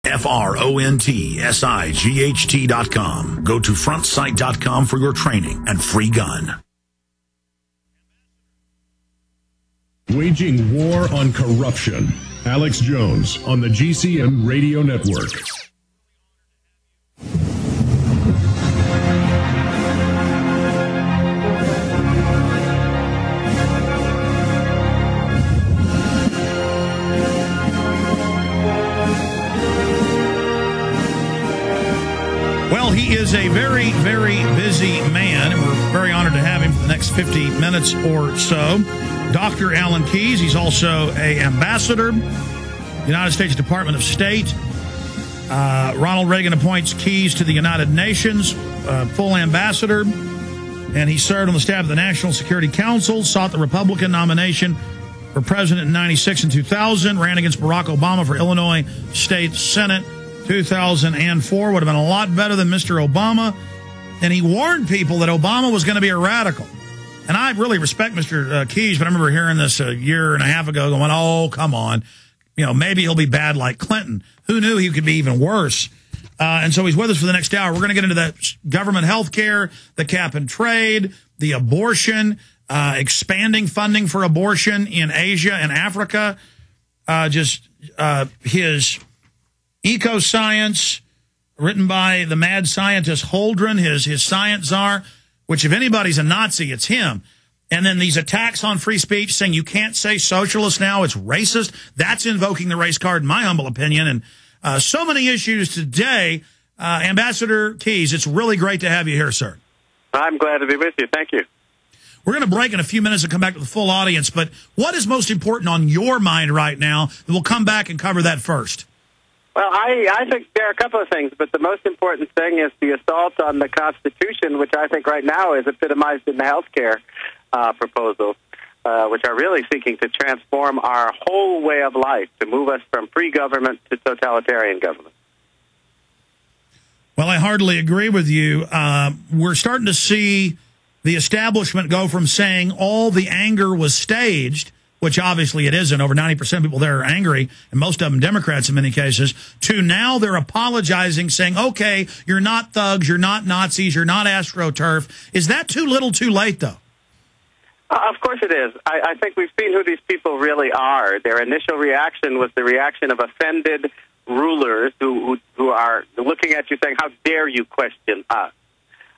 FRONTSIGHT.com. Go to frontsight.com for your training and free gun. Waging war on corruption. Alex Jones on the GCN Radio Network. Well, he is a very, very busy man, and we're very honored to have him for the next 50 minutes or so. Dr. Alan Keyes, he's also an ambassador, United States Department of State. Ronald Reagan appoints Keyes to the United Nations, full ambassador, and he served on the staff of the National Security Council, sought the Republican nomination for president in 96 and 2000, ran against Barack Obama for Illinois State Senate 2004, would have been a lot better than Mr. Obama. And he warned people that Obama was going to be a radical. And I really respect Mr. Keyes, but I remember hearing this a year and a half ago going, oh, come on. You know, maybe he'll be bad like Clinton. Who knew he could be even worse? And so he's with us for the next hour. We're going to get into that government health care, the cap and trade, the abortion, expanding funding for abortion in Asia and Africa, his eco-science, written by the mad scientist Holdren, his science czar, which if anybody's a Nazi, it's him. And then these attacks on free speech, saying you can't say socialist now, it's racist. That's invoking the race card, in my humble opinion. And so many issues today. Ambassador Keyes, it's really great to have you here, sir. I'm glad to be with you. Thank you. We're going to break in a few minutes and come back to the full audience. But what is most important on your mind right now? And we'll come back and cover that first. Well, I think there are a couple of things, but the most important thing is the assault on the Constitution, which I think right now is epitomized in the health care proposals, which are really seeking to transform our whole way of life, to move us from free government to totalitarian government. Well, I hardly agree with you. We're starting to see the establishment go from saying all the anger was staged, which obviously it isn't. Over 90% of people there are angry, and most of them Democrats in many cases, to now they're apologizing, saying, okay, you're not thugs, you're not Nazis, you're not AstroTurf. Is that too little too late, though? Of course it is. I think we've seen who these people really are. Their initial reaction was the reaction of offended rulers who are looking at you saying, how dare you question us?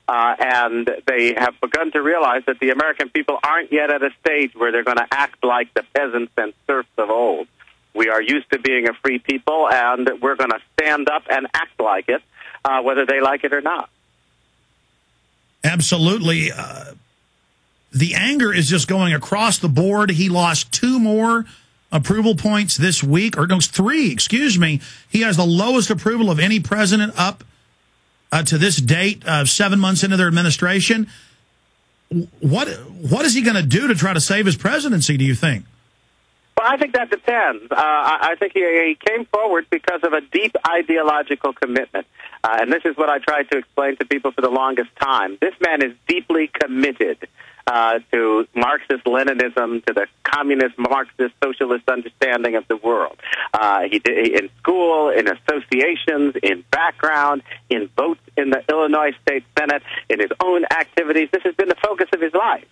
And they have begun to realize that the American people aren't yet at a stage where they're going to act like the peasants and serfs of old. We are used to being a free people, and we're going to stand up and act like it, whether they like it or not. Absolutely. The anger is just going across the board. He lost 2 more approval points this week, or no, 3, excuse me. He has the lowest approval of any president up to this date, 7 months into their administration. What is he going to do to try to save his presidency, do you think? Well, I think that depends. I think he came forward because of a deep ideological commitment. And this is what I tried to explain to people for the longest time. This man is deeply committed to Marxist-Leninism, to the communist, Marxist, socialist understanding of the world. He did in school, in associations, in background, in votes in the Illinois State Senate, in his own activities. This has been the focus of his life.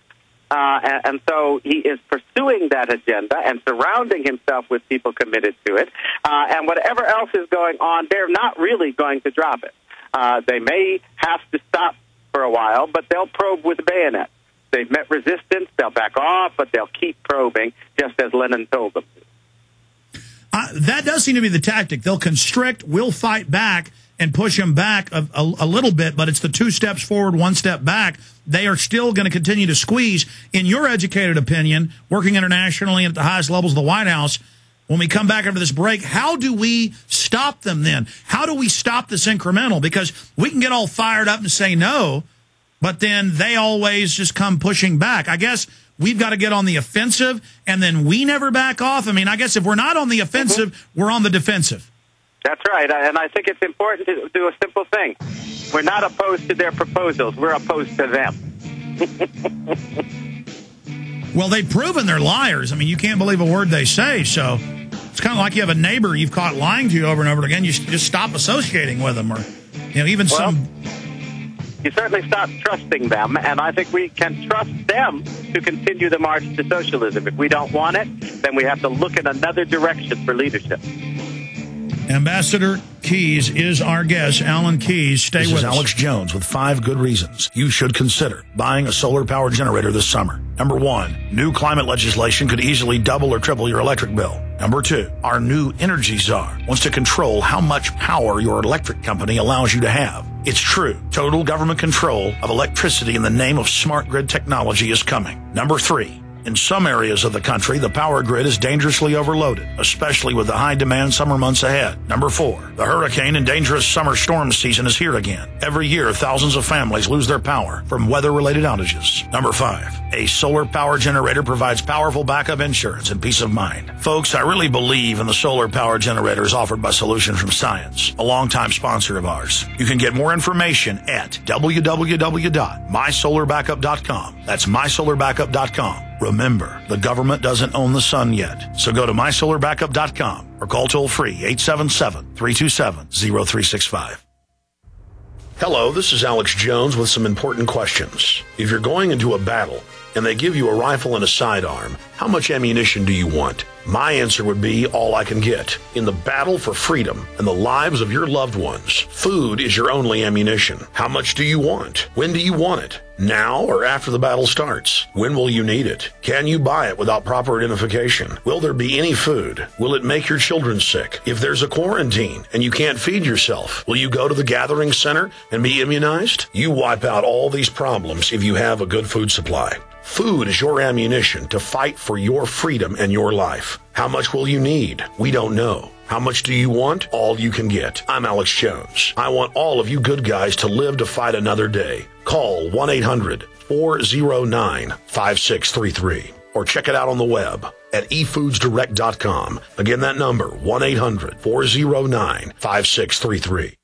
And so he is pursuing that agenda and surrounding himself with people committed to it. And whatever else is going on, they're not really going to drop it. They may have to stop for a while, but they'll probe with bayonets. They've met resistance, they'll back off, but they'll keep probing, just as Lenin told them to. That does seem to be the tactic. They'll constrict, we'll fight back, and push them back a little bit, but it's the 2 steps forward, 1 step back. They are still going to continue to squeeze. In your educated opinion, working internationally and at the highest levels of the White House, when we come back after this break, how do we stop them then? How do we stop this incremental? Because we can get all fired up and say no, but then they always just come pushing back. I guess we've got to get on the offensive, and then we never back off. I mean, I guess if we're not on the offensive, we're on the defensive. That's right, and I think it's important to do a simple thing. We're not opposed to their proposals. We're opposed to them. Well, they've proven they're liars. I mean, you can't believe a word they say, so It's kind of like you have a neighbor you've caught lying to you over and over again. You just stop associating with them, or even some. You certainly stop trusting them, and I think we can trust them to continue the march to socialism. If we don't want it, then we have to look in another direction for leadership. Ambassador Keyes is our guest. Alan Keyes, stay with us. This is Alex Jones with 5 good reasons you should consider buying a solar power generator this summer. Number 1, new climate legislation could easily double or triple your electric bill. Number 2, our new energy czar wants to control how much power your electric company allows you to have. It's true. Total government control of electricity in the name of smart grid technology is coming. Number 3, in some areas of the country, the power grid is dangerously overloaded, especially with the high-demand summer months ahead. Number 4, the hurricane and dangerous summer storm season is here again. Every year, thousands of families lose their power from weather-related outages. Number 5, a solar power generator provides powerful backup insurance and peace of mind. Folks, I really believe in the solar power generators offered by Solutions from Science, a longtime sponsor of ours. You can get more information at www.mysolarbackup.com. That's mysolarbackup.com. Remember, the government doesn't own the sun yet. So go to mysolarbackup.com or call toll-free 877-327-0365. Hello, this is Alex Jones with some important questions. If you're going into a battle and they give you a rifle and a sidearm, how much ammunition do you want? My answer would be all I can get. In the battle for freedom and the lives of your loved ones, food is your only ammunition. How much do you want? When do you want it? Now or after the battle starts? When will you need it? Can you buy it without proper identification? Will there be any food? Will it make your children sick? If there's a quarantine and you can't feed yourself, will you go to the gathering center and be immunized? You wipe out all these problems if you have a good food supply. Food is your ammunition to fight for your freedom and your life. How much will you need? We don't know. How much do you want? All you can get. I'm Alex Jones. I want all of you good guys to live to fight another day. Call 1-800-409-5633 or check it out on the web at efoodsdirect.com. Again, that number, 1-800-409-5633.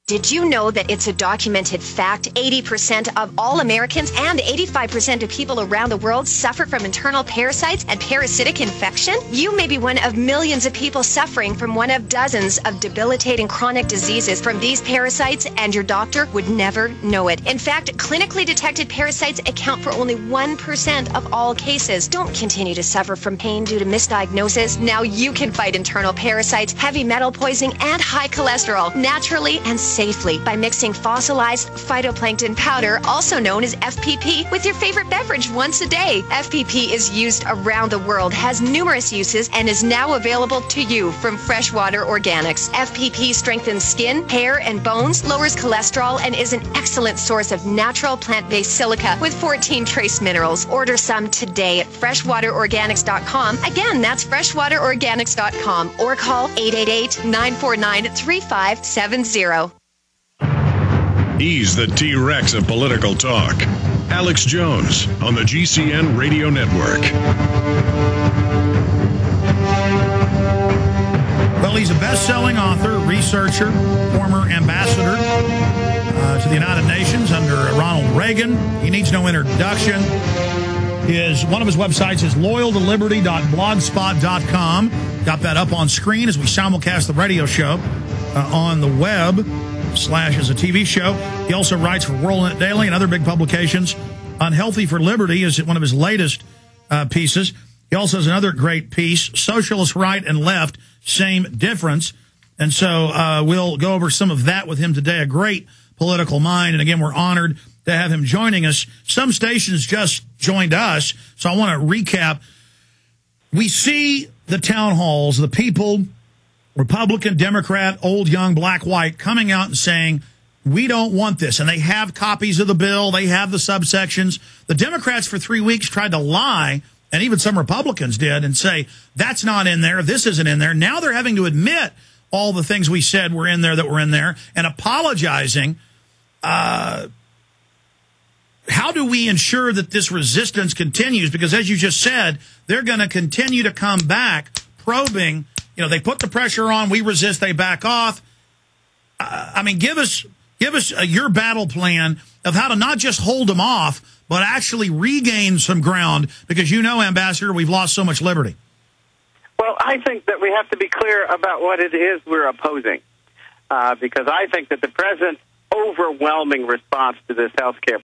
Did you know that it's a documented fact 80% of all Americans and 85% of people around the world suffer from internal parasites and parasitic infection? You may be one of millions of people suffering from one of dozens of debilitating chronic diseases from these parasites, and your doctor would never know it. In fact, clinically detected parasites account for only 1% of all cases. Don't continue to suffer from pain due to misdiagnosis. Now you can fight internal parasites, heavy metal poisoning, and high cholesterol naturally and safely by mixing fossilized phytoplankton powder, also known as FPP, with your favorite beverage once a day. FPP is used around the world, has numerous uses, and is now available to you from Freshwater Organics. FPP strengthens skin, hair, and bones, lowers cholesterol, and is an excellent source of natural plant-based silica with 14 trace minerals. Order some today at freshwaterorganics.com. Again, that's freshwaterorganics.com, or call 888-949-3570. He's the T-Rex of political talk. Alex Jones on the GCN Radio Network. Well, he's a best-selling author, researcher, former ambassador to the United Nations under Ronald Reagan. He needs no introduction. One of his websites is loyaltoliberty.blogspot.com. Got that up on screen as we simulcast the radio show on the web / as a TV show. He also writes for WorldNet Daily and other big publications. Unhealthy for Liberty is one of his latest pieces. He also has another great piece, Socialist Right and Left, Same Difference. And so we'll go over some of that with him today. A great political mind. And again, we're honored to have him joining us. Some stations just joined us, so I want to recap. We see the town halls, the people, Republican, Democrat, old, young, black, white, coming out and saying, we don't want this. And they have copies of the bill. They have the subsections. The Democrats for 3 weeks tried to lie, and even some Republicans did, and say, that's not in there. This isn't in there. Now they're having to admit all the things we said were in there that were in there and apologizing. How do we ensure that this resistance continues? Because as you just said, they're going to continue to come back probing. You know, they put the pressure on, we resist, they back off. I mean, give us your battle plan of how to not just hold them off, but actually regain some ground, because you know, Ambassador, we've lost so much liberty. Well, I think that we have to be clear about what it is we're opposing, because I think that the president's overwhelming response to this health care